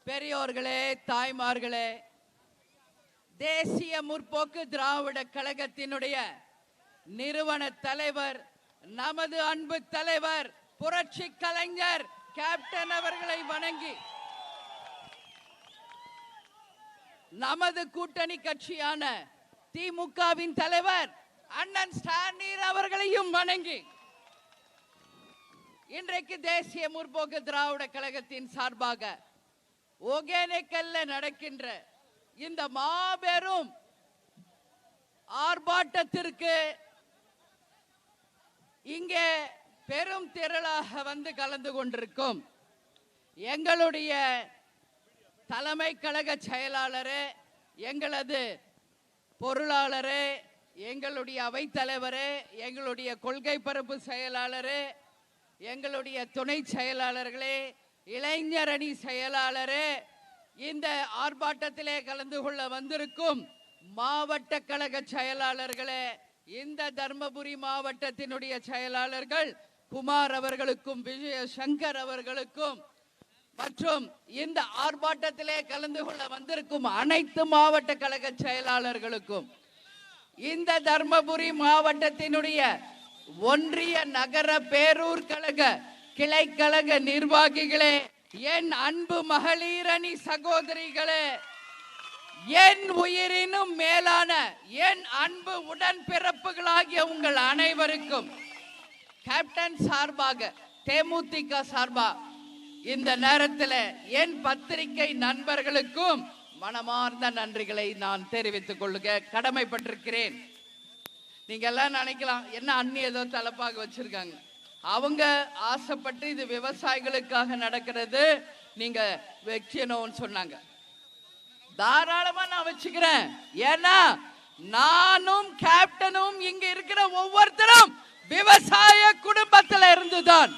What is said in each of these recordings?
பெரியோர்களே, தாய்மார்களே, தேசிய முற்போக்கு திராவிட கழகத்தினுடைய நிறுவன தலைவர், நமது அன்பு தலைவர் புரட்சி கலைஞர் கேப்டன் அவர்களை வணங்கி, நமது கூட்டணி கட்சியான திமுகவின் தலைவர் அண்ணன் ஸ்டாலின் அவர்களையும் வணங்கி, இன்றைக்கு தேசிய முற்போக்கு திராவிட கழகத்தின் சார்பாக ஒகேனக்கல்ல நடக்கின்ற இந்த மாபெரும் ஆர்ப்பாட்டத்திற்கு இங்கே பெரும் திரளாக வந்து கலந்து கொண்டிருக்கும் எங்களுடைய தலைமை கழக செயலாளரே, எங்களது பொருளாளரே, எங்களுடைய அவைத்தலைவரே, எங்களுடைய கொள்கை பரப்பு செயலாளரே, எங்களுடைய துணை செயலாளர்களே, இளைஞர் அணி செயலாளரே, இந்த ஆர்ப்பாட்டத்திலே கலந்து கொள்ள வந்திருக்கும் மாவட்ட கழக செயலாளர்களே, இந்த தர்மபுரி மாவட்டத்தினுடைய செயலாளர்கள் குமார் அவர்களுக்கும் விஜயசங்கர் அவர்களுக்கும் மற்றும் இந்த ஆர்ப்பாட்டத்திலே கலந்து கொள்ள வந்திருக்கும் அனைத்து மாவட்ட கழக செயலாளர்களுக்கும், இந்த தர்மபுரி மாவட்டத்தினுடைய ஒன்றிய நகர பேரூர் கழக கிளை கழக நிர்வாகிகளே, என் அன்பு மகளிர் அணி சகோதரிகளே, என் உயிரினும் மேலான என் அன்பு உடன்பிறப்புகளாகிய உங்கள் அனைவருக்கும் கேப்டன் சார்பாக, தேமுதிக சார்பாக இந்த நேரத்தில் என் பத்திரிகை நண்பர்களுக்கும் மனமார்ந்த நன்றிகளை நான் தெரிவித்துக் கொள்ளுங்க கடமைப்பட்டிருக்கிறேன். நீங்க எல்லாம் நினைக்கலாம், என்ன அண்ணி ஏதோ தலைப்பாக வச்சிருக்காங்க. அவங்க ஆசைப்பட்டு இது விவசாயிகளுக்காக நடக்கிறது, நீங்க வைக்கணும்னு சொன்னாங்க. தாராளமா நான் வச்சுக்கிறேன். ஏன்னா நானும் கேப்டனும் இங்க இருக்கிற ஒவ்வொருத்தரும் விவசாய குடும்பத்தில் இருந்துதான்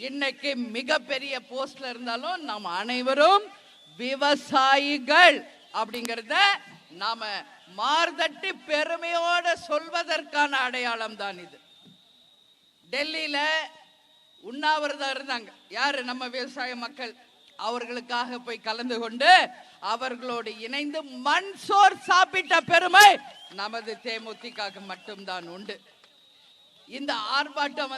இன்னைக்கு மிகப்பெரிய போஸ்ட்ல இருந்தாலும் நாம் அனைவரும் விவசாயிகள் அப்படிங்கறத நாம மார்தட்டி பெருமையோட சொல்வதற்கான அடையாளம் தான் இது. டெல்லியில உண்ணாவிரதம் இருந்தாங்க யாரு, நம்ம விவசாய மக்கள். அவர்களுக்காக போய் கலந்து கொண்டு அவர்களோடு இணைந்து மண் சோர் சாப்பிட்ட பெருமை நமது தேமுதிக மட்டும்தான் உண்டு. இந்த ஆர்ப்பாட்டம்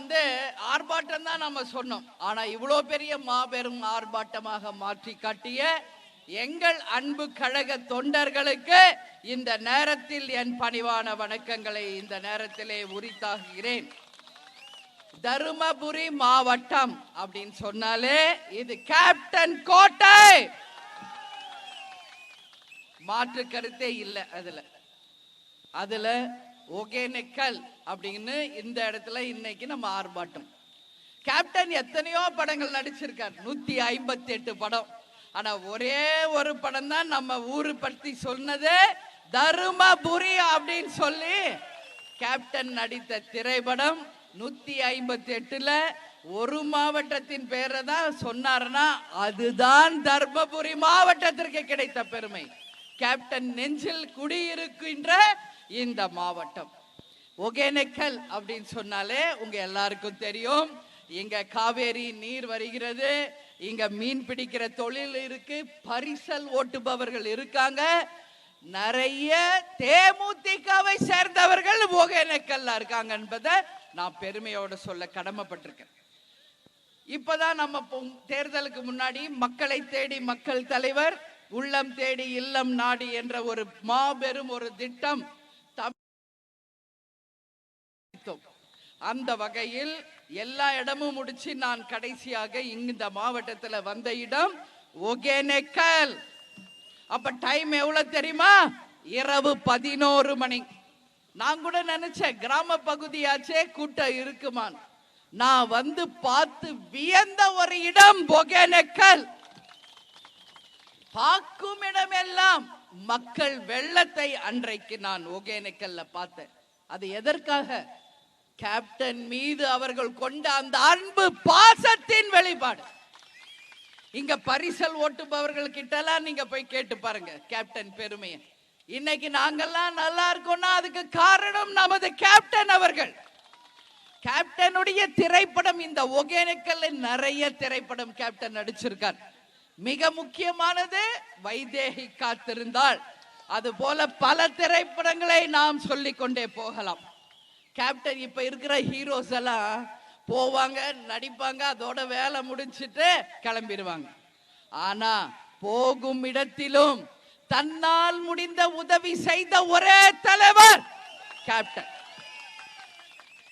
ஆர்ப்பாட்டம் தான் நம்ம சொன்னோம். ஆனா இவ்வளோ பெரிய மாபெரும் ஆர்ப்பாட்டமாக மாற்றி காட்டிய எங்கள் அன்பு கழக தொண்டர்களுக்கு இந்த நேரத்தில் என் பணிவான வணக்கங்களை இந்த நேரத்திலே உரித்தாகிறேன். தருமபுரி மாவட்டம் அப்படின்னு சொன்னாலே இது கேப்டன் கோட்டை, மாற்று கருத்தே இல்லை. அதுல ஒகேனக்கல் அப்படின்னு இந்த இடத்துல இன்னைக்கு நம்ம ஆர்ப்பாட்டம். கேப்டன் எத்தனையோ படங்கள் நடிச்சிருக்கார், 158 படம். ஆனா ஒரே ஒரு படம் தான் நம்ம ஊரு பற்றி சொன்னது, தருமபுரி அப்படின்னு சொல்லி கேப்டன் நடித்த திரைப்படம். 158ல ஒரு மாவட்டத்தின் பேரை தான் சொன்னார்னா அதுதான் தர்மபுரி மாவட்டத்திற்கு கிடைத்த பெருமை. கேப்டன் நெஞ்சில் குடியிருக்கின்ற இந்த மாவட்டம் ஒகேனக்கல் அப்படின்னு சொன்னாலே உங்க எல்லாருக்கும் தெரியும், இங்க காவேரி நீர் வருகிறது, இங்க மீன் பிடிக்கிற தொழில் இருக்கு, பரிசல் ஓட்டுபவர்கள் இருக்காங்க, நிறைய தேமுதிகவை சேர்ந்தவர்கள் ஒகேனக்கல்ல இருக்காங்க என்பதை நான் பெருமையோட சொல்ல கடமைப்பட்டிருக்கேன். இப்பதான் நம்ம தேர்தலுக்கு முன்னாடி மக்களை தேடி மக்கள் தலைவர், உள்ளம் தேடி இல்லம் நாடி என்ற ஒரு மாபெரும் ஒரு திட்டம் அந்த வகையில் எல்லா இடமும் முடிச்சு நான் கடைசியாக இந்த மாவட்டத்தில் வந்த இடம் ஒகேனக்கல். அப்ப டைம் எவ்வளவு தெரியுமா? இரவு 11 மணி. நான் கூட நினைச்சேன் கிராம பகுதியாச்சே கூட்டம் இருக்குமான். நான் வந்து பார்த்து வியந்த ஒரு இடம் ஒகேனக்கல். பார்க்கும் இடமெல்லாம் மக்கள் வெள்ளத்தை அன்றைக்கு நான் ஒகேனக்கல்ல பார்த்தேன். அது எதற்காக? கேப்டன் மீது அவர்கள் கொண்ட அந்த அன்பு பாசத்தின் வெளிப்பாடு. இங்க பரிசல் ஓட்டுபவர்கள் கிட்டலாம் நீங்க போய் கேட்டு பாருங்க கேப்டன் பெருமையை. இன்னைக்கு நாங்கெல்லாம் நல்லா இருக்கோம்னா அதுக்கு காரணம் நமது கேப்டன் அவர்கள். கேப்டனுடைய திரைப்படம் இந்த ஒகேனக்கல்ல நிறைய திரைப்படம் கேப்டன் நடிச்சிருக்கார். மிக முக்கியமானது வைதேகி காத்திருந்தாள். அது போல பல திரைப்படங்களை நாம் சொல்லிக் கொண்டே போகலாம். கேப்டன் இப்ப இருக்கிற ஹீரோஸ் எல்லாம் போவாங்க, நடிப்பாங்க, அதோட வேலை முடிச்சிட்டு கிளம்பிடுவாங்க. ஆனா போகும் இடத்திலும் தன்னால் முடிந்த உதவி செய்த ஒரே தலைவர் கேப்டன்.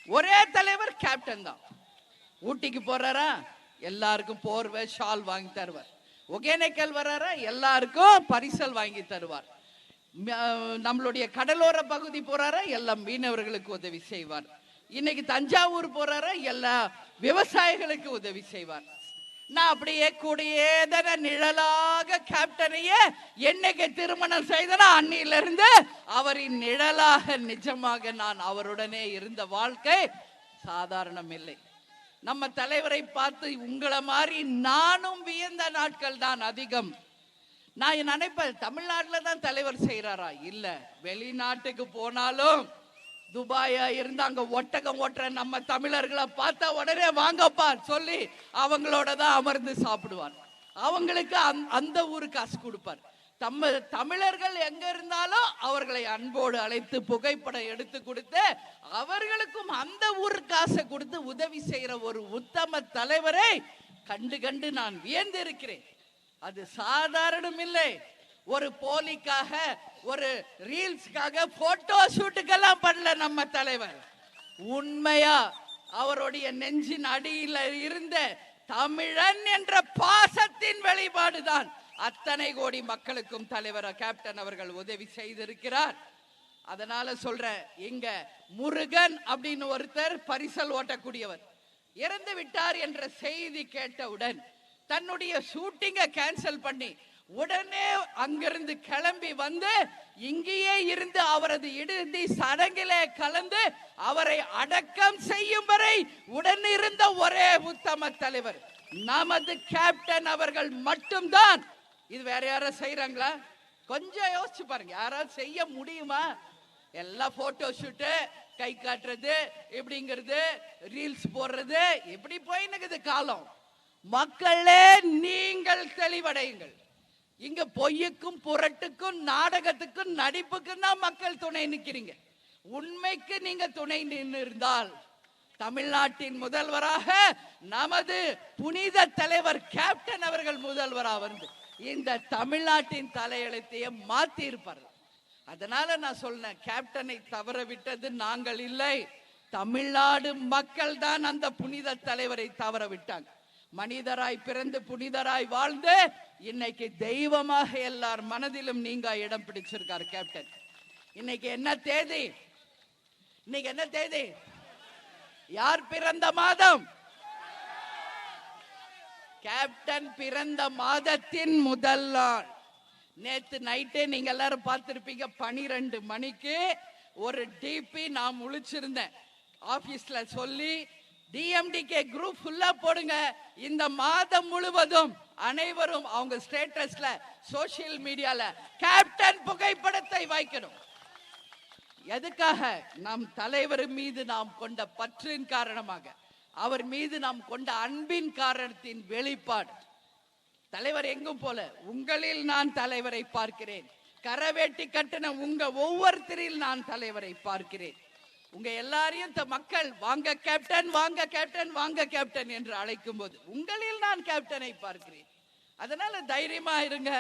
ஒரே தலைவர் கேப்டன் தான். ஊட்டிக்கு போறாரா, எல்லாருக்கும் போர்வை ஷால் வாங்கி தருவார். ஒகேனக்கல் வர்றாரா, எல்லாருக்கும் பரிசல் வாங்கி தருவார். நம்மளுடைய கடலோர பகுதி போறாரா, எல்லா மீனவர்களுக்கு உதவி செய்வார். இன்னைக்கு தஞ்சாவூர் போறாரா, எல்லா விவசாயிகளுக்கு உதவி செய்வார். நான் அப்படியே கூடயே நிழலாக கேப்டனையே என்னைக்கு திருமணம் செய்தனா அன்னில இருந்து அவரின் நிழலாக நிஜமாக நான் அவருடனே இருந்த வாழ்க்கை சாதாரணம் இல்லை. நம்ம தலைவரை பார்த்து உங்களை மாதிரி நானும் வியந்த நாட்கள் தான் அதிகம். நான் நினைப்பேன், தமிழ்நாட்டில் தான் தலைவர் செய்யறாரா? இல்ல, வெளிநாட்டுக்கு போனாலும் துபாயா இருந்து அங்க ஒட்டகம் ஓட்டுற நம்ம தமிழர்களை பார்த்தா உடனே வாங்கப்பா சொல்லி அவங்களோட தான் அமர்ந்து சாப்பிடுவார். அவங்களுக்கு அந்த ஊரு காசு கொடுப்பார். தமிழர்கள் எங்க இருந்தாலும் அவர்களை அன்போடு அழைத்து புகைப்படம் எடுத்து கொடுத்து அவர்களுக்கும் அந்த ஊர் காசை கொடுத்து உதவி செய்யற ஒரு உத்தம தலைவரை கண்டு கண்டு நான் வியந்திருக்கிறேன். அது சாதாரணம் இல்லை. ஒரு போலிக்காக, ஒரு ரீல்ஸ்க்காக, போட்டோ ஷூட்டுக்கெல்லாம் பண்ணல நம்ம தலைவர். உண்மையா அவருடைய நெஞ்சின் அடியில் இருந்த தமிழன் என்ற பாசத்தின் வெளிப்பாடுதான் அத்தனை கோடி மக்களுக்கும் தலைவர் கேப்டன் அவர்கள் உதவி செய்திருக்கிறார். அதனால சொல்ற, இங்க முருகன் அப்படின்னு ஒருத்தர் பரிசல் ஓட்டக்கூடியவர் இறந்து விட்டார் என்ற செய்தி கேட்டவுடன் தன்னுடைய ஷூட்டிங்க கேன்சல் பண்ணி உடனே அங்கிருந்து கிளம்பி வந்து இங்கேயே இருந்து அவரது இறுதி சடங்கிலே கலந்து அவரை அடக்கம் செய்யும் வரை உடன் இருந்த ஒரே உத்தம தலைவர் நமது கேப்டன் அவர்கள் மட்டும்தான். இது வேற யாரும் செய்யறாங்களா? கொஞ்சம் யோசிச்சு பாருங்க, யாராவது செய்ய முடியுமா? எல்லாம் போட்டோ ஷூட்டு, கை காட்டுறது, இப்படிங்கிறது, ரீல்ஸ் போடுறது, இப்படி போயினுக்குது காலம். மக்களே, நீங்கள் தெளிவடையுங்கள். இங்க பொய்யுக்கும் புரட்டுக்கும் நாடகத்துக்கும் நடிப்புக்கும் தான் மக்கள் துணை நிற்கிறீங்க. உண்மைக்கு நீங்க துணை நின்று இருந்தால் தமிழ்நாட்டின் முதல்வராக நமது புனித தலைவர் கேப்டன் அவர்கள் முதல்வராக வந்து இந்த தமிழ்நாட்டின் தலையெழுத்தையே மாத்தி இருப்பார்கள். அதனால நான் சொன்னேன், கேப்டனை தவற விட்டது நாங்கள் இல்லை, தமிழ்நாடு மக்கள் தான் அந்த புனித தலைவரை தவற விட்டாங்க. மனிதராய் பிறந்து புனிதராய் வாழ்ந்து இன்னைக்கு தெய்வமாக எல்லார் மனதிலும் நீங்க இடம் பிடிச்சிருக்கார் கேப்டன். இன்னைக்கு என்ன தேதி? இன்னைக்கு என்ன தேதி? யார் பிறந்த மாதம்? கேப்டன் பிறந்த மாதத்தின் முதல் நாள். நேத்து நைட்டே நீங்க எல்லாரும் பார்த்திருப்பீங்க, 12 மணிக்கு ஒரு டிபி நான் முழிச்சிருந்தேன். ஆபீஸ்ல சொல்லி டிஎம்டிகே குரூப் ஃபுல்லா போடுங்க, இந்த மாதம் முழுவதும் அனைவரும் அவங்க ஸ்டேட்டஸ்ல சோசியல் மீடியால கேப்டன் புகைப்படத்தை வைக்கணும். எதுக்காக? நம் தலைவர் மீது நாம் கொண்ட பற்றின் காரணமாக, அவர் மீது நாம் கொண்ட அன்பின் காரணத்தின் வெளிப்பாடு. தலைவர் எங்கும் போல உங்களில் நான் தலைவரை பார்க்கிறேன். கரவேட்டி கட்டின உங்க ஒவ்வொருத்தரில் நான் தலைவரை பார்க்கிறேன். உங்க எல்லாரையும் மக்கள் வாங்க கேப்டன், வாங்க கேப்டன், வாங்க கேப்டன் என்று அழைக்கும் போது உங்களில் நான் கேப்டனை பார்க்கிறேன். அதனால தைரியமா இருங்க.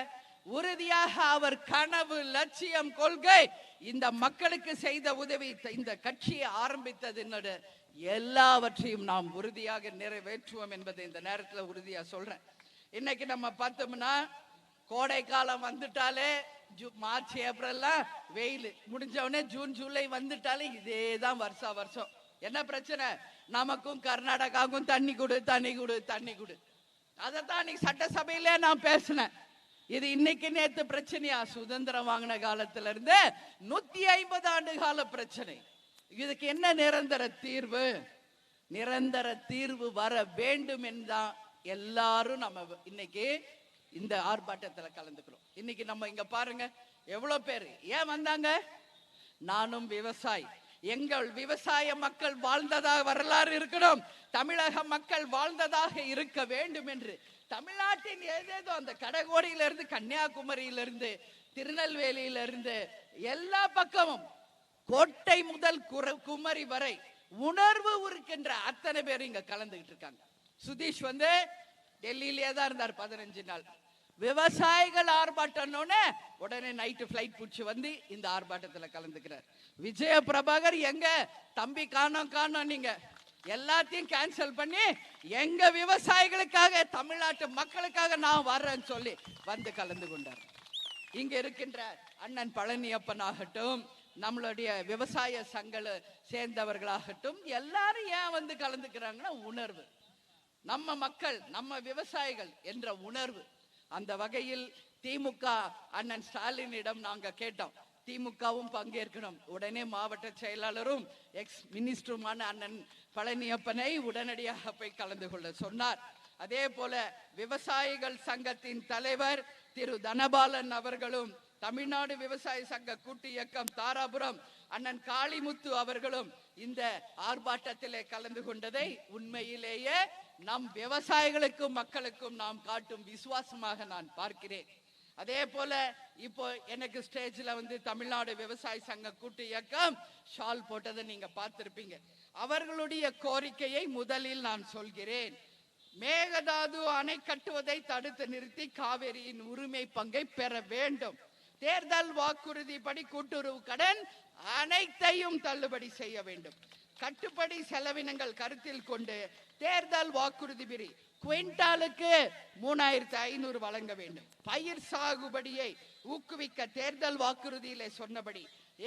உறுதியாக அவர் கனவு, லட்சியம், கொள்கை, இந்த மக்களுக்கு செய்த உதவி, இந்த கட்சியை ஆரம்பித்தது எல்லாவற்றையும் நாம் உறுதியாக நிறைவேற்றுவோம் என்பதை இந்த நேரத்தில் உறுதியா சொல்றேன். இன்னைக்கு நம்ம பார்த்தோம்னா கோடை காலம் வந்துட்டாலே மார்ச் ஏப்ரல்லாம் வெயில் முடிஞ்சவனே ஜூன் ஜூலை வந்துட்டாலே இதேதான் வருஷம். என்ன பிரச்சனை? நமக்கும் கர்நாடகாவுக்கும் தண்ணி கொடு, தண்ணி கொடு, தண்ணி கொடு. அதைத்தான் இன்னைக்கு சட்டசபையிலே நான் பேசினேன். இது இன்னைக்கு நேத்து பிரச்சனையா? சுதந்திரம் வாங்கின காலத்துல இருந்து 150 ஆண்டு கால பிரச்சனை. இதுக்கு என்ன நிரந்தர தீர்வு? நிரந்தர தீர்வு வர வேண்டும் என்றான் எல்லாரும் நம்ம இன்னைக்கு இந்த ஆர்ப்பாட்டத்தில் கலந்துக்கிறோம். இன்னைக்கு நம்ம இங்க பாருங்க எவ்வளவு பேர் ஏன் வந்தாங்க? நானும் விவசாயி, எங்கள் விவசாய மக்கள் வாழ்ந்ததாக வரலாறு இருக்கணும், தமிழக மக்கள் வாழ்ந்ததாக இருக்க வேண்டும் என்று தமிழ்நாட்டின் ஏதேதோ அந்த கடகோடியில இருந்து கன்னியாகுமரியில இருந்து திருநெல்வேலியில இருந்து எல்லா பக்கமும் கோட்டை முதல் குமரி வரை உணர்வு இருக்கின்ற அத்தனை பேர் இங்க கலந்துகிட்டு இருக்காங்க. சுதீஷ் வந்து டெல்லியிலே தான் இருந்தார் 15 நாள். விவசாயிகள் ஆர்ப்பாட்டம் உடனே நைட்டு பிளைட் பிடிச்சி வந்து இந்த ஆர்ப்பாட்டத்தில் கலந்துக்கிறார். விஜய பிரபாகர் எங்க தம்பி காணோம் நீங்க எல்லாத்தையும் கேன்சல் பண்ணி எங்க விவசாயிகளுக்காக தமிழ்நாட்டு மக்களுக்காக நான் வர்றேன்னு சொல்லி வந்து கலந்து கொண்டார். இங்க இருக்கின்ற அண்ணன் பழனியப்பன் ஆகட்டும், நம்மளுடைய விவசாய சங்கங்களை சேர்ந்தவர்களாகட்டும், எல்லாரும் ஏன் வந்து கலந்துக்கிறாங்கன்னா உணர்வு, நம்ம மக்கள் நம்ம விவசாயிகள் என்ற உணர்வு. அந்த வகையில் திமுக அண்ணன் ஸ்டாலினிடம் நாங்க கேட்டோம், திமுகவும் பங்கேற்கணும். உடனே மாவட்ட செயலாளரும் எக்ஸ் மினிஸ்டருமான அண்ணன் பழனியப்பனை உடனடியாக போய் கலந்து கொள்ள சொன்னார். அதே போல விவசாயிகள் சங்கத்தின் தலைவர் திரு தனபாலன் அவர்களும், தமிழ்நாடு விவசாய சங்க கூட்டு இயக்கம் தாராபுரம் அண்ணன் காளிமுத்து அவர்களும் இந்த ஆர்ப்பாட்டத்திலே கலந்து கொண்டதை உண்மையிலேயே நம் விவசாயிகளுக்கும் மக்களுக்கும் நாம் காட்டும் விசுவாசமாக நான் பார்க்கிறேன். அதே போல இப்போ எனக்கு ஸ்டேஜ்ல வந்து தமிழ்நாடு விவசாய சங்க கூட்டு இயக்கம் ஷால் போட்டதை நீங்க பார்த்திருப்பீங்க. அவர்களுடைய கோரிக்கையை முதலில் நான் சொல்கிறேன். மேகதாது அணை கட்டுவதை தடுத்து நிறுத்தி காவிரியின் உரிமை பங்கை பெற வேண்டும். தேர்தல் வாக்குறுதிப்படி கூட்டுறவு கடன் அனைத்தையும் தள்ளுபடி செய்ய வேண்டும். கட்டுப்படி செலவினங்கள் கருத்தில் கொண்டு தேர்தல் வாக்குறுதி படி குவிண்டாலுக்கு 3500 வழங்க வேண்டும். பயிர் சாகுபடியை ஊக்குவிக்க தேர்தல் வாக்குறுதியிலே சொன்னபடி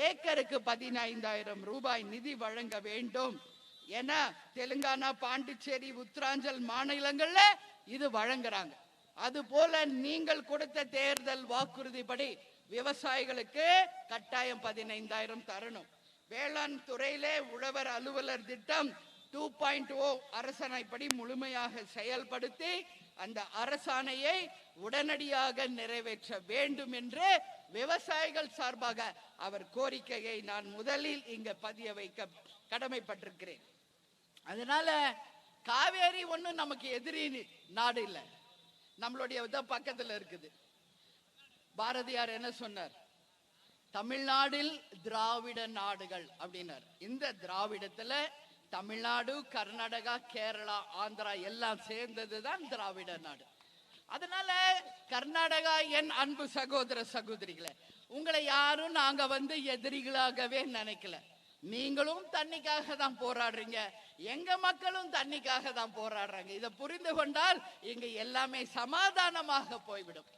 ஏக்கருக்கு 15000 ரூபாய் நிதி வழங்க வேண்டும் என தெலுங்கானா, பாண்டிச்சேரி, உத்தராஞ்சல் மாநிலங்கள்ல இது வழங்குறாங்க. அது போல நீங்கள் கொடுத்த தேர்தல் வாக்குறுதிப்படி விவசாயிகளுக்கு கட்டாயம் 15000 தரணும். வேளாண் துறையிலே உழவர் அலுவலர் திட்டம் 2.0 அரசாணைப்படி முழுமையாக செயல்படுத்தி அந்த அரசாணையை உடனடியாக நிறைவேற்ற வேண்டும் என்று விவசாயிகள் சார்பாக அவர் கோரிக்கையை நான் முதலில் இங்க பதிய வைக்க கடமைப்பட்டிருக்கிறேன். அதனால காவேரி ஒன்றும் நமக்கு எதிரி நாடு இல்லை, நம்மளுடைய பக்கத்துல இருக்குது. பாரதியார் என்ன சொன்னார்? தமிழ்நாடில் திராவிட நாடுகள் அப்படின்னார். இந்த திராவிடத்துல தமிழ்நாடு, கர்நாடகா, கேரளா, ஆந்திரா எல்லாம் சேர்ந்ததுதான் திராவிட நாடு. அதனால கர்நாடகா என் அன்பு சகோதர சகோதரிகளை, உங்களை யாரும் நாங்க வந்து எதிரிகளாகவே நினைக்கல. நீங்களும் தண்ணிக்காக தான் போராடுறீங்க, எங்க மக்களும் தண்ணிக்காக தான் போராடுறாங்க. இதை புரிந்து கொண்டால் இங்க எல்லாமே சமாதானமாக போய்விடும்.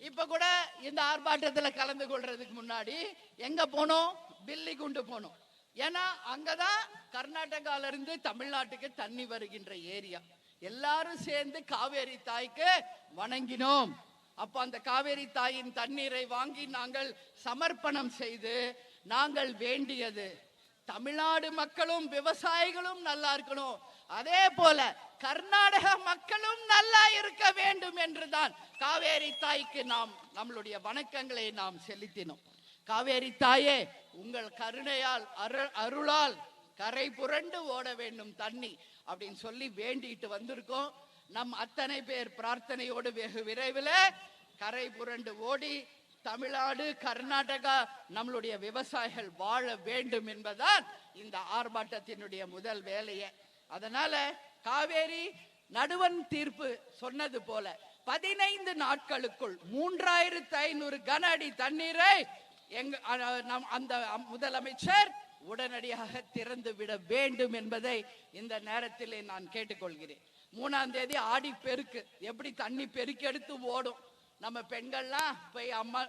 இப்ப கூட இந்த ஆர்ப்பாட்டத்துல கலந்து கொள்றதுக்கு முன்னாடி எங்க போனோம்? பில்லிகுண்டு போனோம். ஏன்னா அங்கதான் கர்நாடகால இருந்து தமிழ்நாட்டுக்கு தண்ணி வருகின்ற ஏரியா. எல்லாரும் சேர்ந்து காவேரி தாய்க்கு வணங்கினோம். அப்ப அந்த காவேரி தாயின் தண்ணீரை வாங்கி நாங்கள் சமர்ப்பணம் செய்து நாங்கள் வேண்டியது தமிழ்நாடு மக்களும் விவசாயிகளும் நல்லா இருக்கணும், அதே போல கர்நாடக மக்களும் நல்லா இருக்க வேண்டும் என்றுதான் காவேரி தாய்க்கு நாம் நம்மளுடைய வணக்கங்களை நாம் செலுத்தினோம். காவேரி தாயே, உங்கள் கருணையால் அருளால் கரை புரண்டு ஓட வேண்டும் தண்ணி அப்படின்னு சொல்லி வேண்டிட்டு வந்திருக்கோம். நம் அத்தனை பேர் பிரார்த்தனையோடு வெகு விரைவில் கரை புரண்டு ஓடி தமிழ்நாடு, கர்நாடகா நம்மளுடைய விவசாயிகள் வாழ வேண்டும் என்பதால் இந்த ஆர்ப்பாட்டத்தினுடைய முதல் வேலையே. அதனால காவேரி நடுவன் தீர்ப்பு சொன்னது போல 15 நாட்களுக்குள் 3500 கன அடி தண்ணீரை அந்த முதலமைச்சர் உடனடியாக திறந்து விட வேண்டும் என்பதை இந்த நேரத்திலே நான் கேட்டுக்கொள்கிறேன். 3ஆம் தேதி ஆடி பெருக்கு, எப்படி தண்ணி பெருக்கி எடுத்து ஓடும். நம்ம பெண்கள்லாம் போய் அம்மா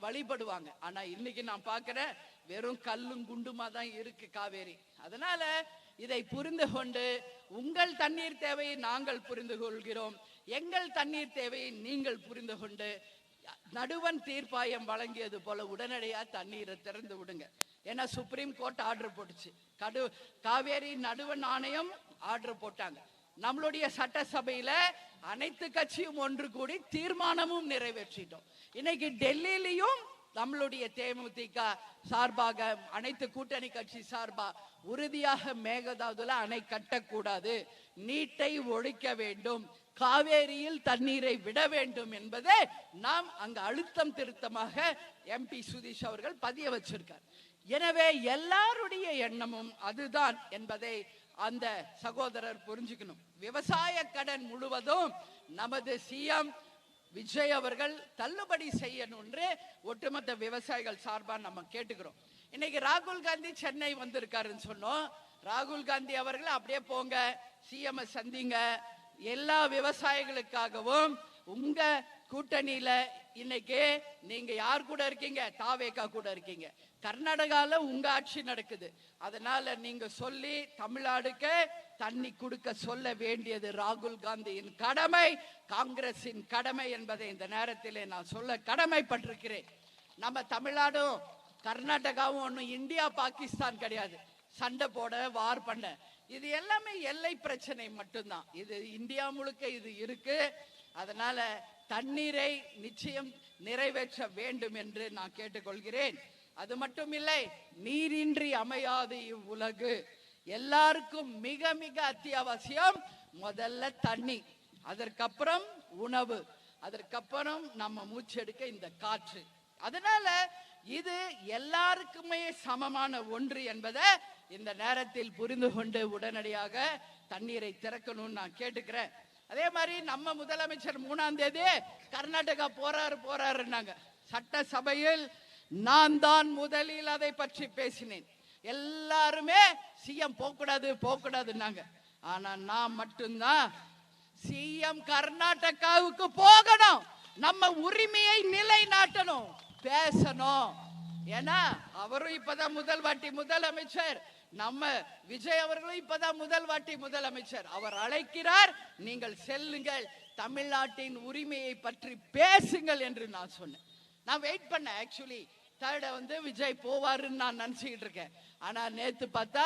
வழிபடுவாங்க. ஆனா இன்னைக்கு நான் பார்க்கிறேன் வெறும் கல்லும் குண்டுமா தான் இருக்கு காவேரி. அதனால இதை புரிந்து கொண்டு உங்கள் தண்ணீர் தேவையை நாங்கள் புரிந்து கொள்கிறோம், எங்கள் தண்ணீர் தேவையை நீங்கள் புரிந்து கொண்டு நடுவன் தீர்ப்பாயம் வழங்கியது போல உடனடியாக தண்ணீரை திறந்து விடுங்க. ஏன்னா சுப்ரீம் கோர்ட் ஆர்டர் போட்டுச்சு, காவேரி நடுவன் ஆணையம் ஆர்டர் போட்டாங்க. நம்மளுடைய சட்டசபையில அனைத்து கட்சியும் ஒன்று கூடி தீர்மானமும் நிறைவேற்றிட்டோம். இன்னைக்கு டெல்லியிலையும் நம்மளுடைய தேமுதிக சார்பாக அனைத்து கூட்டணி கட்சி சார்பா உறுதியாக மேகதாதுல அணை கட்டக்கூடாது, நீட்டை ஒழிக்க வேண்டும், காவேரியில் தண்ணீரை விட வேண்டும் என்பதை நாம் அங்க அழுத்தம் திருத்தமாக MP சுதீஷ் அவர்கள் பதிய வச்சிருக்கார். எனவே எல்லாருடைய எண்ணமும் அதுதான் என்பதை அந்த சகோதரர் புரிஞ்சுக்கணும். விவசாய கடன் முழுவதும் நமது CM விஜய் அவர்கள் தள்ளுபடி செய்யணும் என்று ஒட்டுமொத்த விவசாயிகள் சார்பா நம்ம கேட்டுக்கிறோம். இன்னைக்கு ராகுல் காந்தி சென்னை வந்திருக்காருன்னு சொன்னோம். ராகுல் காந்தி அவர்கள் அப்படியே போங்க, CM சந்திங்க. எல்லா விவசாயிகளுக்காகவும் உங்க கூட்டணியில இன்னைக்கு நீங்க யார் கூட இருக்கீங்க? தாவேகா கூட இருக்கீங்க. கர்நாடகால உங்க ஆட்சி நடக்குது. அதனால நீங்க சொல்லி தமிழ்நாடுக்கு தண்ணி கொடுக்க சொல்ல வேண்டியது ராகுல் காந்தியின் கடமை, காங்கிரசின் கடமை என்பதை இந்த நேரத்திலே நான் சொல்ல கடமைப்பட்டிருக்கிறேன். நம்ம தமிழ்நாடும் கர்நாடகாவும் ஒன்றும் இந்தியா பாகிஸ்தான் கிடையாது. சண்டை போட, வார் பண்ண, இது எல்லாமே எல்லை பிரச்சனை மட்டும்தான். இது இந்தியா முழுக்க இது இருக்கு. அதனால தண்ணீரை நிச்சயம் நிறைவேற்ற வேண்டும் என்று நான் கேட்டுக்கொள்கிறேன். அது மட்டும் இல்லை, நீரின்றி அமையாது இவ்வுலகு. எல்லாருக்கும் மிக மிக அத்தியாவசியம். முதல்ல தண்ணி, அதற்கப்புறம் உணவு, அதற்கப்புறம் நம்ம மூச்செடுக்க இந்த காற்று. அதனால இது எல்லாருக்குமே சமமான ஒன்று என்பதை இந்த நேரத்தில் புரிந்து கொண்டு உடனடியாக தண்ணீரை திறக்கணும்னு நான் கேட்டுக்கிறேன். அதே மாதிரி நம்ம முதலமைச்சர் 3ஆம் தேதி கர்நாடகா போறாருன்னாங்க. சட்டசபையில் நான் தான் முதலில் அதை பற்றி பேசினேன். எல்லாருமே CM போகக்கூடாதுன்னாங்க. ஆனா நான் மட்டும்தான் CM கர்நாடகாவுக்கு போகணும், நம்ம உரிமையை நிலைநாட்டணும், பேசணும். ஏன்னா அவரும் இப்பதான் முதல் வாட்டி முதலமைச்சர், நம்ம விஜய் அவர்களும் இப்பதான் முதல் வாட்டி முதலமைச்சர். அவர் அழைக்கிறார், நீங்கள் செல்லுங்கள், தமிழ்நாட்டின் உரிமையை பற்றி பேசுங்கள் என்று நான் சொன்னேன். நான் வெயிட் பண்ணேன். ஆக்சுவலி தேர்ட் விஜய் போவாருன்னு நான் நினைச்சுக்கிட்டு இருக்கேன். ஆனா நேத்து பார்த்தா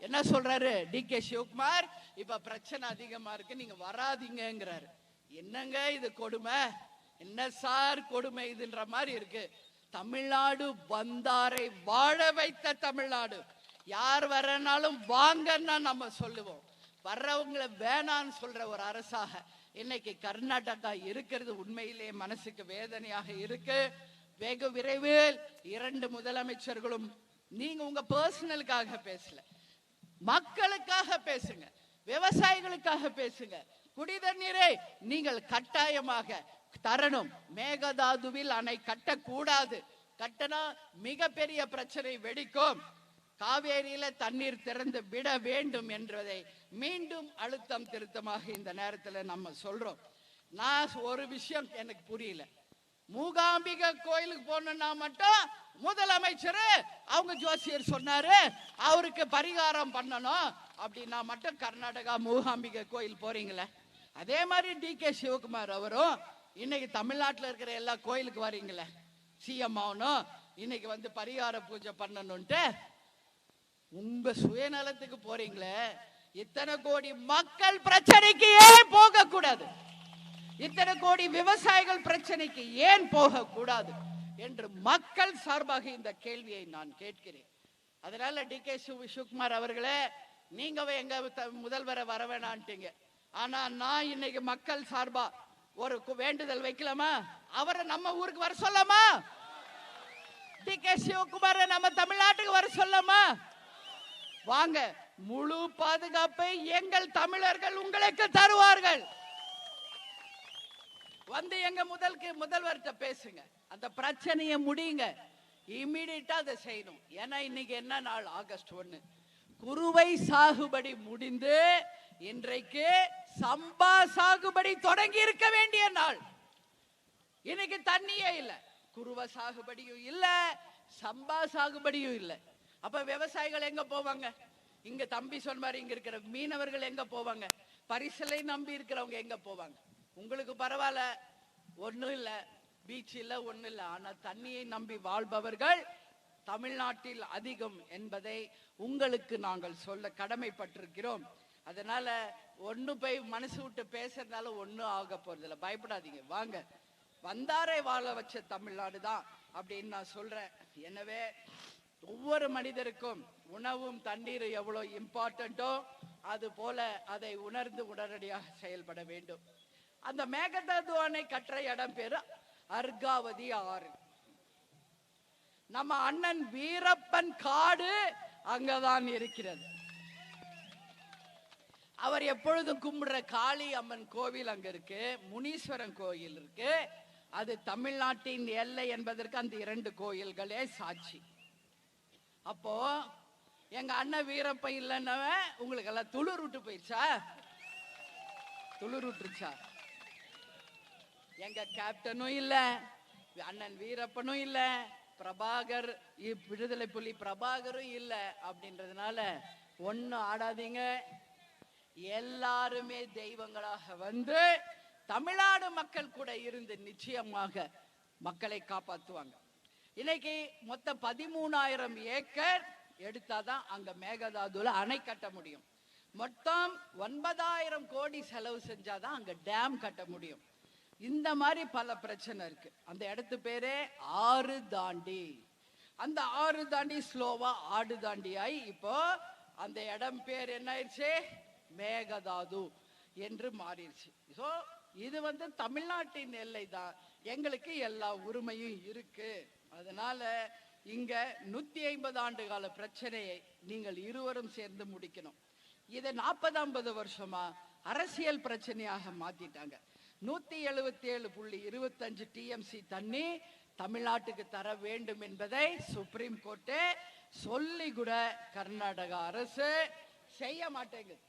என்ன சொல்றாரு DK சிவகுமார், இப்ப பிரச்சனை அதிகமா இருக்கு, நீங்க வராதீங்கிறாரு. என்னங்க இது கொடுமை? என்ன சார் கொடுமை இதுன்ற மாதிரி இருக்கு. தமிழ்நாடு வந்தாரை வாழ வைத்த தமிழ்நாடு. யார் வரனாலும் வாங்கன்னா நம்ம சொல்லுவோம். வர்றவங்களை வேணான்னு சொல்ற ஒரு அரசாக இன்னைக்கு கர்நாடகா இருக்கிறது உண்மையிலே மனசுக்கு வேதனையாக இருக்கு. வெகு விரைவில் 2 முதலமைச்சர்களும், நீங்க உங்க பர்சனலுக்காக பேசல, மக்களுக்காக பேசுங்க, விவசாயிகளுக்காக பேசுங்க. குடி தண்ணீரை நீங்கள் கட்டாயமாக தரணும். மேகதாதுவில் அணை கட்டக்கூடாது. கட்டணா மிகப்பெரிய பிரச்சனை வெடிக்கும். காவேரியில தண்ணீர் திறந்து விட வேண்டும் என்பதை மீண்டும் அழுத்தம் திருத்தமாக இந்த நேரத்தில் நம்ம சொல்றோம். நான் ஒரு விஷயம் எனக்கு புரியல. மூகாம்பிகை கோயிலுக்கு போனா மட்டும் முதலமைச்சர் அவங்க ஜோசியர் சொன்னாரு அவருக்கு பரிகாரம் பண்ணணும் அப்படின்னா மட்டும் கர்நாடகா மூகாம்பிகை கோயில் போறீங்களே. அதே மாதிரி DK சிவகுமார் அவரும் இன்னைக்கு தமிழ்நாட்டில் இருக்கிற எல்லா கோயிலுக்கு வரீங்களே, CM ஆகணும், இன்னைக்கு பரிகார பூஜை பண்ணணும்ட்டு உங்க சுயநலத்துக்கு போறீங்களே. இத்தனை கோடி மக்கள் பிரச்சனைக்கு ஏன் போக கூடாது? இத்தனை கோடி விவசாயிகள் பிரச்சனைக்கு ஏன் போக கூடாது என்று மக்கள் சார்பாக இந்த கேள்வியை நான் கேட்கிறேன். அதனால DK சிவகுமார் அவர்களே, நீங்க எங்க முதல்வரை வர வேணான்ட்டீங்க. ஆனா நான் இன்னைக்கு மக்கள் சார்பா ஒரு வேண்டுதல் வைக்கலாமா? அவரை நம்ம ஊருக்கு வர சொல்லாமா? DK சிவகுமாரை நம்ம தமிழ்நாட்டுக்கு வர சொல்லாமா? வாங்க, முழு பாதுகாப்பை எங்கள் தமிழர்கள் உங்களுக்கு தருவார்கள். எங்க முதல்வர்கிட்ட பேசுங்க, அந்த பிரச்சனையை முடியுங்க. இம்மிடியட்டா அதை செய்யணும். ஏன்னா இன்னைக்கு என்ன நாள்? ஆகஸ்ட் 1. குறுவை சாகுபடி முடிந்து இன்றைக்கு சம்பா சாகுபடி தொடங்கி இருக்க வேண்டிய நாள். இன்னைக்கு தண்ணியே இல்ல, குறுவை சாகுபடியும் இல்ல, சம்பா சாகுபடியும் இல்ல. அப்ப விவசாயிகள் எங்க போவாங்க? இங்க தம்பி சொன்ன மாதிரி இங்க இருக்கிற மீனவர்கள் எங்க போவாங்க? பரிசலை நம்பி இருக்கிறவங்க எங்க போவாங்க? உங்களுக்கு பரவாயில்ல, ஒண்ணும் இல்ல, பீச் இல்ல, ஒண்ணும் இல்ல. ஆனா தண்ணியை நம்பி வாழ்பவர்கள் தமிழ்நாட்டில் அதிகம் என்பதை உங்களுக்கு நாங்கள் சொல்ல கடமைப்பட்டிருக்கிறோம். அதனால ஒண்ணு போய் மனசு விட்டு பேசுறதுனால ஒன்னும் ஆக போறதில்ல. பயப்படாதீங்க, வாங்க. வந்தாரை வாழ வச்ச தமிழ்நாடு தான் அப்படின்னு நான் சொல்றேன். எனவே ஒவ்வொரு மனிதருக்கும் உணவும் தண்ணீரும் எவ்வளவு இம்பார்ட்டன்ட்டோ அது போல அதை உணர்ந்து உடனடியாக செயல்பட வேண்டும். அந்த மேகதாது அணை கட்டுற இடம் பேரு அர்காவதி ஆறு. நம்ம அண்ணன் வீரப்பன் காடு அங்கதான் இருக்கிறது. அவர் எப்பொழுதும் கும்பிடுற காளி அம்மன் கோவில் அங்க இருக்கு, முனீஸ்வரன் கோயில் இருக்கு. அது தமிழ்நாட்டின் எல்லை என்பதற்கு அந்த 2 கோயில்களே சாட்சி. அப்போ எங்க அண்ணன் வீரப்ப இல்லைன்னவன் உங்களுக்கு எல்லாம் துளிர் விட்டு போயிடுச்சா? துளிர் விட்டுருச்சா? எங்க கேப்டனும் இல்ல, அண்ணன் வீரப்பனும் இல்ல, பிரபாகர் விடுதலை புலி பிரபாகரும் இல்ல. அப்படின்றதுனால ஒன்னும் ஆடாதீங்க. எல்லாருமே தெய்வங்களாக வந்து தமிழ்நாடு மக்கள் கூட இருந்து நிச்சயமாக மக்களை காப்பாற்றுவாங்க. இன்னைக்கு மொத்தம் 13,000 ஏக்கர் எடுத்தாதான் அங்க மேகதாதுல அணை கட்ட முடியும். மொத்தம் 9,000 கோடி செலவு செஞ்சாதான் அங்க டேம் கட்ட முடியும். இந்த மாதிரி பல பிரச்சனை இருக்கு. அந்த இடத்து பேரே ஆறு தாண்டி. அந்த ஆறு தாண்டி ஸ்லோவா ஆடு தாண்டி ஆகி இப்போ அந்த இடம் பேர் என்ன ஆயிடுச்சு? மேகதாது என்று மாறிடுச்சு. ஸோ இது வந்து தமிழ்நாட்டின் எல்லை தான், எங்களுக்கு எல்லா உரிமையும் இருக்கு. அதனால இங்க 150 ஆண்டு கால பிரச்சனையை நீங்கள் இருவரும் சேர்ந்து முடிக்கணும். இதை 40-50 வருஷமா அரசியல் பிரச்சனையாக மாத்திட்டாங்க. 177.25 TMC தண்ணி தமிழ்நாட்டுக்கு தர வேண்டும் என்பதை சுப்ரீம் கோர்ட்டு சொல்லி கூட கர்நாடக அரசு செய்ய மாட்டேங்குது.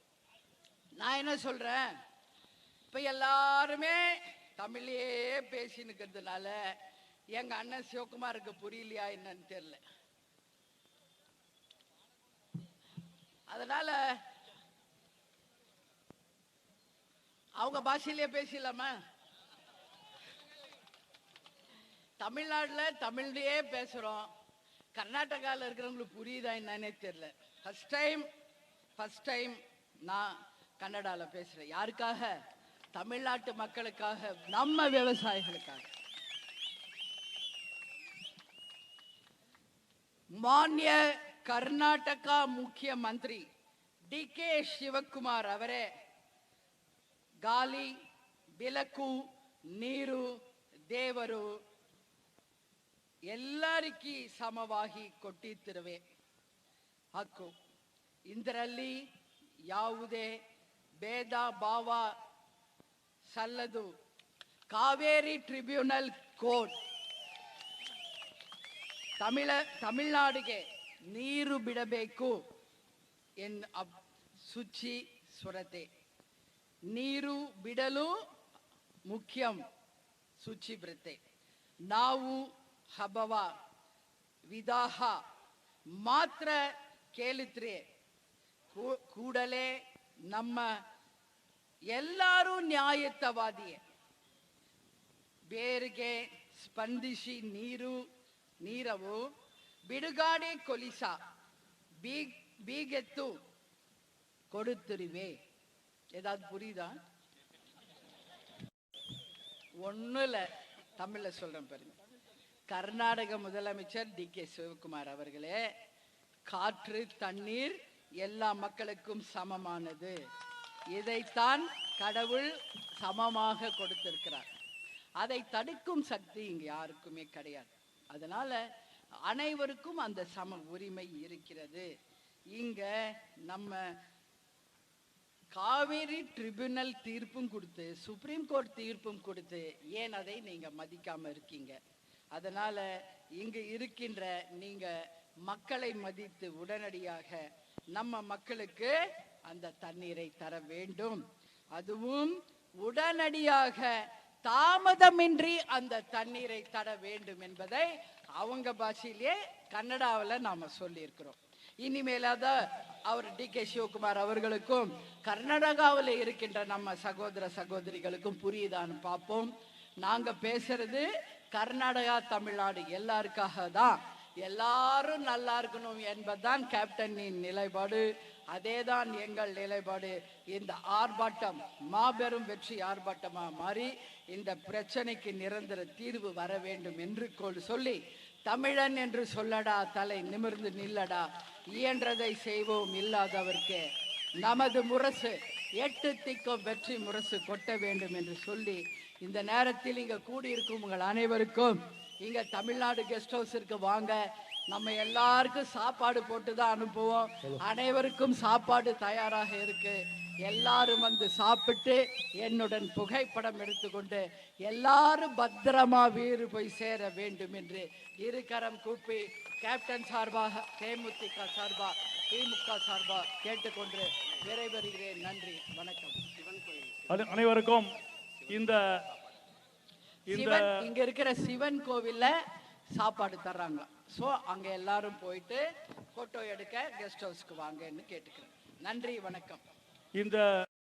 நான் என்ன சொல்றேன், இப்ப எல்லாருமே தமிழையே பேசினுக்கிறதுனால எங்க அண்ணன் சிவகுமாருக்கு புரியலையா என்னன்னு தெரியல. அதனால அவங்க பாஷையிலேயே பேசலாமா? தமிழ்நாட்டுல தமிழ்லயே பேசுறோம், கர்நாடகாவில் இருக்கிறவங்களுக்கு புரியுதா என்னன்னே தெரியல. ஃபர்ஸ்ட் டைம் நான் கன்னடால பேசுறேன். யாருக்காக? தமிழ்நாட்டு மக்களுக்காக, நம்ம விவசாயிகளுக்காக. மான்ய கர்நாடகா முக்கியமந்திரி DK ಶಿವಕುಮಾರ್ ಅವರೇ ಗಾಳಿ ಬೆಳಕು ನೀರು ದೇವರು ಎಲ್ಲರಿಗೂ ಸಮವಾಗಿ ಕೊಟ್ಟಿರುವೆ ಹಕ್ಕು. ಇದರಲ್ಲಿ ಯಾವುದೇ ಭೇದ ಭಾವ ಸಲ್ಲದು. ಕಾವೇರಿ ಟ್ರಿಬ್ಯುನಲ್ ಕೋರ್ಟ್ ತಮಿಳುನಾಡಿಗೆ ನೀರು ಬಿಡಬೇಕು ಶುಚಿ ಸ್ವರತೆ. ನೀರು ಬಿಡಲು ಮುಖ್ಯಂ ಶುಚಿವ್ರತೆ. ನಾವು ಹಬ್ಬವ ವಿದಾಹ ಮಾತ್ರ ಕೇಳಿದ್ರೆ ಕೂಡಲೇ ನಮ್ಮ ಎಲ್ಲರೂ ನ್ಯಾಯಯುತವಾದಿಯೇ ಬೇರಿಗೆ ಸ್ಪಂದಿಸಿ ನೀರವು ಬಿಡುಗಡೆ ಕೊಲಿಸ ಬೀಗೆತ್ತು கொடுத்துருவே. ஏதாவது புரியுதா? ஒன்றும் இல்லை, தமிழில் சொல்கிறேன் பாருங்க. கர்நாடக முதலமைச்சர் DK சிவகுமார் அவர்களே, காற்று தண்ணீர் எல்லா மக்களுக்கும் சமமானது. இதைத்தான் கடவுள் சமமாக கொடுத்திருக்கிறார். அதை தடுக்கும் சக்தி இங்க யாருக்குமே கிடையாது. அதனால அனைவருக்கும் அந்த சம உரிமை இருக்கிறது. இங்க நம்ம காவேரி ட்ரிபியூனல் தீர்ப்பும் கொடுத்து, சுப்ரீம் கோர்ட் தீர்ப்பும் கொடுத்து, ஏன் அதை நீங்க மதிக்காம இருக்கீங்க? அதனால இங்க இருக்கின்ற நீங்க மக்களை மதித்து உடனடியாக நம்ம மக்களுக்கு அந்த தண்ணீரை தர வேண்டும். அதுவும் உடனடியாக தாமதமின்றி அந்த தண்ணீரை தர வேண்டும் என்பதை அவங்க பாஷையிலே கன்னடாவில் நாம சொல்லியிருக்கிறோம். இனிமேலாத அவர் DK சிவகுமார் அவர்களுக்கும் கர்நாடகாவில் இருக்கின்ற நம்ம சகோதர சகோதரிகளுக்கும் புரியுதான்னு பார்ப்போம். நாங்க பேசுறது கர்நாடகா தமிழ்நாடு எல்லாருக்காக தான். எல்லாரும் நல்லா இருக்கணும் என்பதுதான் கேப்டனின் நிலைப்பாடு. அதேதான் எங்கள் நிலைப்பாடு. இந்த ஆர்ப்பாட்டம் மாபெரும் வெற்றி ஆர்ப்பாட்டமா மாறி இந்த பிரச்சனைக்கு நிரந்தர தீர்வு வர வேண்டும் என்று சொல்லி, தமிழன் என்று சொல்லடா, தலை நிமிர்ந்து நில்லடா, இயன்றதை செய்வோம், இல்லாதவர்க்கு நமது முரசு 8 திக்கும் வெற்றி முரசு கொட்ட வேண்டும் என்று சொல்லி இந்த நேரத்தில் இங்க கூடியிருக்கும் உங்கள் அனைவருக்கும் இங்க தமிழ்நாடு கெஸ்ட் ஹவுஸிற்கு வாங்க. நம்ம எல்லாருக்கும் சாப்பாடு போட்டு தான் அனுப்புவோம். அனைவருக்கும் சாப்பாடு தயாராக இருக்கு. எல்லாரும் வந்து சாப்பிட்டு என்னுடன் புகைப்படம் எடுத்துக்கொண்டு எல்லாரும் பத்திரமா வீடு போய் சேர வேண்டும் என்று இருகரம் கூப்பி கேப்டன் சார்பாக, தேமுதிக சார்பா, திமுக சார்பா கேட்டுக்கொண்டு விரைவருகிறேன். நன்றி, வணக்கம். அனைவருக்கும் இந்த இங்க இருக்கிற சிவன் கோவில்ல சாப்பாடு தர்றாங்க. ஸோ அங்க எல்லாரும் போயிட்டு போட்டோ எடுக்க கெஸ்ட் ஹவுஸ்க்கு வாங்கன்னு கேட்டுக்கிறேன். நன்றி, வணக்கம். இந்த